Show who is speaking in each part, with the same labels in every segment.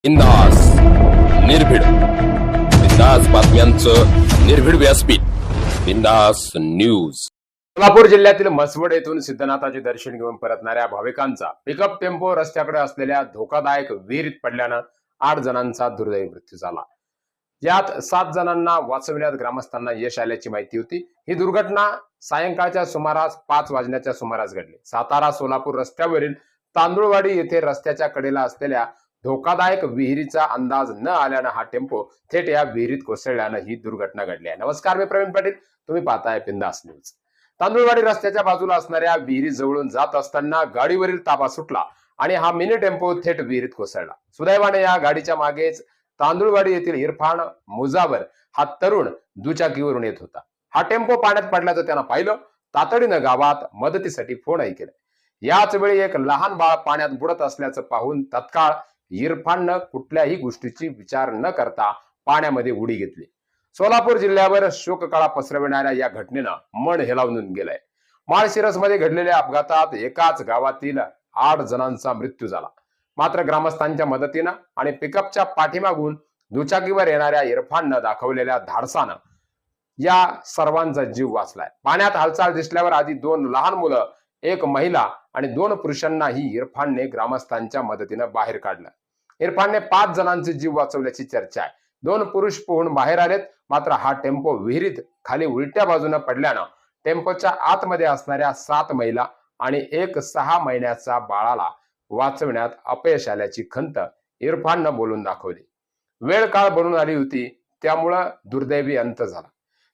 Speaker 1: बिंदास निर्भीड बिंदास बातम्यांचं निर्भीड व्यासपीठ बिंदास न्यूज। सोलापूर जिल्ह्यातील मसवड येथून सिद्धनाथाचे दर्शन घेऊन परतणाऱ्या भाविकांचा पिकअप टेम्पो रस्त्याकडे असलेल्या धोकादायक विहिरीत पडल्यानं 8 जणांचा दुर्दैवी मृत्यू झाला। यात 7 जणांना वाचवण्यात ग्रामस्थांना यश आल्याची माहिती होती। ही दुर्घटना सायंकाळच्या सुमारास 5 वाजण्याच्या सुमारास घडली। सातारा सोलापूर रस्त्यावरील तांदुळवाडी येथे रस्त्याच्या कडेला असलेल्या धोकादायक विहिरीचा अंदाज न आल्यानं हा टेम्पो थेट या विहिरीत कोसळल्यानं ही दुर्घटना घडली आहे। नमस्कार, मी प्रवीण पाटील, तुम्ही पाहताय बिंदास न्यूज। तांदुळवाडी रस्त्याच्या बाजूला असणाऱ्या विहिरी जवळून जात असताना गाडीवरील ताबा सुटला आणि हा मिनी टेम्पो थेट विहिरीत कोसळला। सुदैवाने या गाडीच्या मागेच तांदुळवाडी येथील इरफान मुजावर हा तरुण दुचाकीवरून येत होता। हा टेम्पो पाण्यात पडल्याचं त्यानं पाहिलं। तातडीनं गावात मदतीसाठी फोनही केला। याच वेळी एक लहान बाळ पाण्यात बुडत असल्याचं पाहून तत्काळ इरफाननं कुठल्याही गोष्टीची विचार न करता पाण्यामध्ये उडी घेतली। सोलापूर जिल्ह्यावर शोककळा पसरविणाऱ्या या घटनेनं मन हेलावून गेलंय। माळशिरसमध्ये घडलेल्या अपघातात एकाच गावातील 8 जणांचा मृत्यू झाला। मात्र ग्रामस्थांच्या मदतीनं आणि पिकअपच्या पाठीमागून दुचाकीवर येणाऱ्या इरफाननं दाखवलेल्या धाडसानं या सर्वांचा जीव वाचलाय। पाण्यात हालचाल दिसल्यावर आधी 2 लहान मुलं, 1 महिला आणि 2 पुरुषांनाही इरफानने ग्रामस्थांच्या मदतीनं बाहेर काढलं। इरफानने 5 जणांचे जीव वाचवल्याची चर्चा आहे। 2 पुरुष पोहून बाहेर आलेत। मात्र हा टेम्पो विहिरीत खाली उलट्या बाजूने पडल्यानं टेम्पोच्या आतमध्ये असणाऱ्या 7 महिला आणि 1 6 महिन्याचा बाळाला वाचवण्यात अपयश आल्याची खंत इरफाननं बोलून दाखवली। वेळ काळ बनून आली होती, त्यामुळे दुर्दैवी अंत झाला।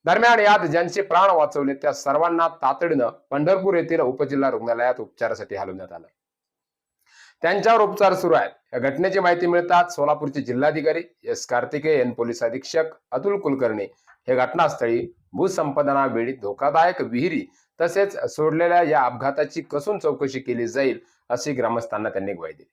Speaker 1: दरम्यान यात ज्यांचे प्राण वाचवले त्या सर्वांना तातडीनं पंढरपूर येथील उपजिल्हा रुग्णालयात उपचारासाठी हलवण्यात आलं। त्यांच्यावर उपचार सुरू आहेत। या घटनेची माहिती मिळताच सोलापूरचे जिल्हाधिकारी एस कार्तिकेयन, पोलीस अधीक्षक अतुल कुलकर्णी हे घटनास्थळी भूसंपादना वेळी धोकादायक विहिरी तसेच सोडलेल्या या अपघाताची कसून चौकशी केली जाईल अशी ग्रामस्थांना त्यांनी ग्वाही दिली।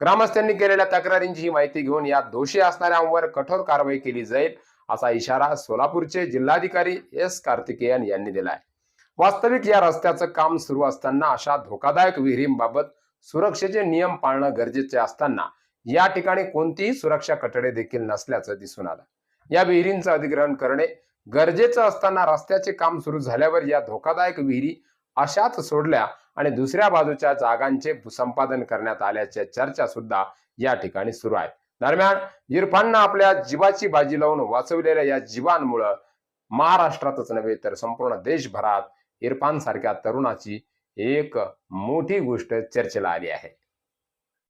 Speaker 1: ग्रामस्थांनी केलेल्या तक्रारींची ही माहिती घेऊन या दोषी असणाऱ्यांवर कठोर कारवाई केली जाईल असा इशारा सोलापूरचे जिल्हाधिकारी एस कार्तिकेयन यांनी दिला आहे। वास्तविक या रस्त्याचं काम सुरू असताना अशा धोकादायक विहिरींबाबत सुरक्षेचे नियम पाळणं गरजेचे असताना या ठिकाणी कोणतीही सुरक्षा कठडे देखील नसल्याचं दिसून आलं। या विहिरींचं अधिग्रहण करणे गरजेचं असताना रस्त्याचे काम सुरू झाल्यावर या धोकादायक विहिरी अशाच सोडल्या आणि दुसऱ्या बाजूच्या जागांचे भूसंपादन करण्यात आल्याच्या चर्चा सुद्धा या ठिकाणी सुरू आहे। दरम्यान इरफाननं आपल्या जीवाची बाजी लावून वाचवलेल्या या जीवांमुळे महाराष्ट्रातच नव्हे तर संपूर्ण देशभरात इरफान सारख्या तरुणाची एक मोठी गोष्ट चर्चेला आली आहे।